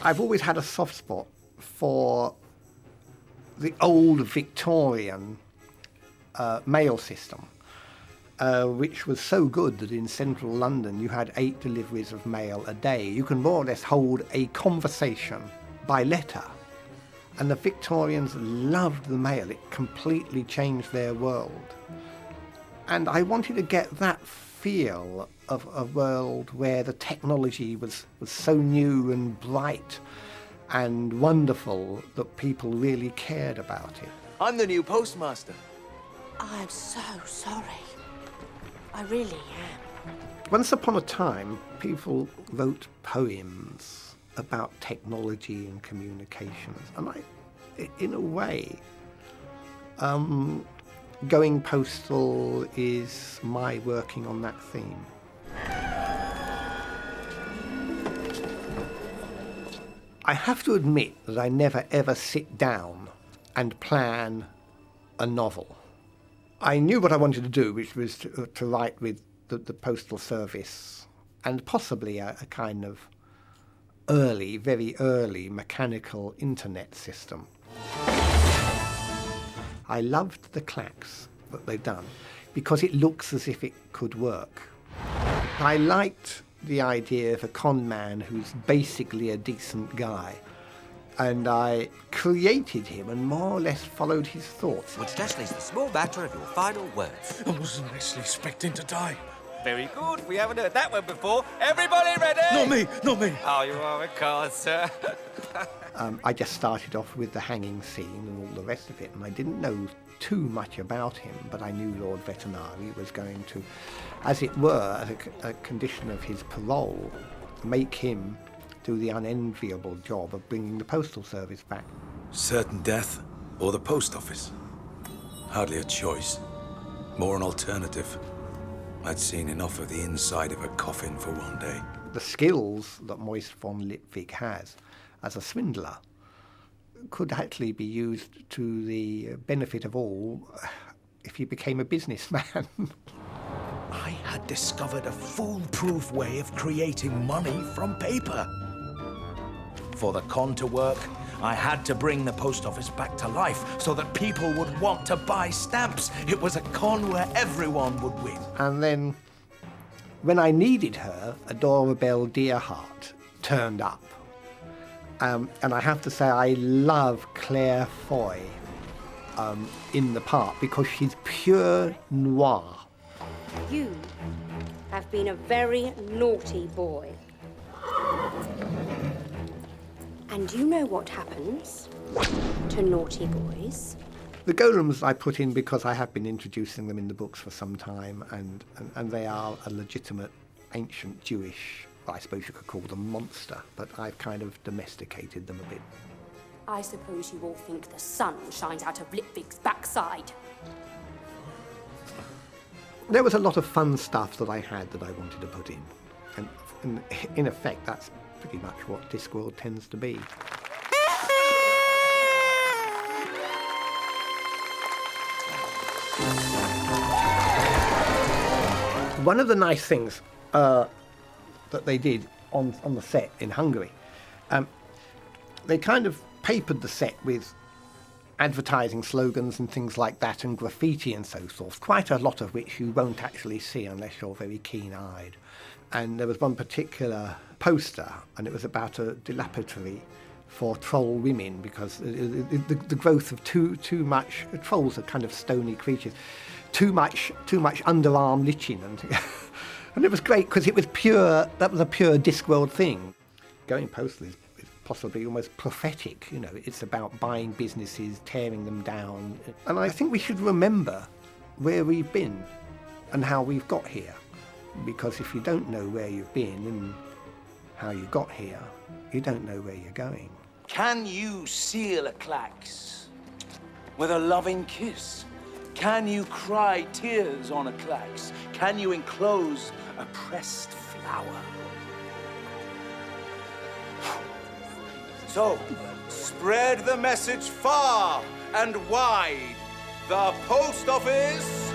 I've always had a soft spot for the old Victorian mail system, which was so good that in central London you had 8 deliveries of mail a day. You can more or less hold a conversation by letter. And the Victorians loved the mail. It completely changed their world. And I wanted to get that feel of a world where the technology was so new and bright and wonderful that people really cared about it. I'm the new postmaster. I'm so sorry. I really am. Once upon a time, people wrote poems about technology and communications. And in a way, Going Postal is my working on that theme. I have to admit that I never ever sit down and plan a novel. I knew what I wanted to do, which was to write with the Postal Service and possibly a kind of very early mechanical internet system. I loved the clacks that they'd done because it looks as if it could work. I liked the idea of a con man who's basically a decent guy. And I created him and more or less followed his thoughts. Which just leaves the small matter of your final words. I wasn't actually expecting to die. Very good. We haven't heard that one before. Everybody ready? Not me, not me. Oh, you are a card, sir. I just started off with the hanging scene and all the rest of it, and I didn't know too much about him, but I knew Lord Veterinary was going to, as it were, as a condition of his parole, make him do the unenviable job of bringing the postal service back. Certain death or the post office? Hardly a choice. More an alternative. I'd seen enough of the inside of a coffin for one day. The skills that Moist von Lipwig has as a swindler could actually be used to the benefit of all if he became a businessman. I had discovered a foolproof way of creating money from paper. For the con to work, I had to bring the post office back to life so that people would want to buy stamps. It was a con where everyone would win. And then, when I needed her, Adora Bell Dearheart turned up. And I have to say, I love Claire Foy in the part because she's pure noir. You have been a very naughty boy. And you know what happens to naughty boys? The golems I put in because I have been introducing them in the books for some time, and they are a legitimate ancient Jewish, I suppose you could call them monster, but I've kind of domesticated them a bit. I suppose you all think the sun shines out of Lipwig's backside. There was a lot of fun stuff that I had that I wanted to put in, and in effect that's pretty much what Discworld tends to be. One of the nice things that they did on the set in Hungary, they kind of papered the set with advertising slogans and things like that and graffiti and so forth, quite a lot of which you won't actually see unless you're very keen-eyed. And there was one particular poster, and it was about a dilapidatory for troll women because the growth of too much, trolls are kind of stony creatures, too much underarm lichen, and it was great because it was pure. That was a pure Discworld thing. Going Postal is possibly almost prophetic. You know, it's about buying businesses, tearing them down, and I think we should remember where we've been and how we've got here, because if you don't know where you've been and how you got here, you don't know where you're going. Can you seal a clax with a loving kiss? Can you cry tears on a clax? Can you enclose a pressed flower? So, spread the message far and wide. The post office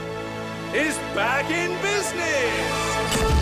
is back in business!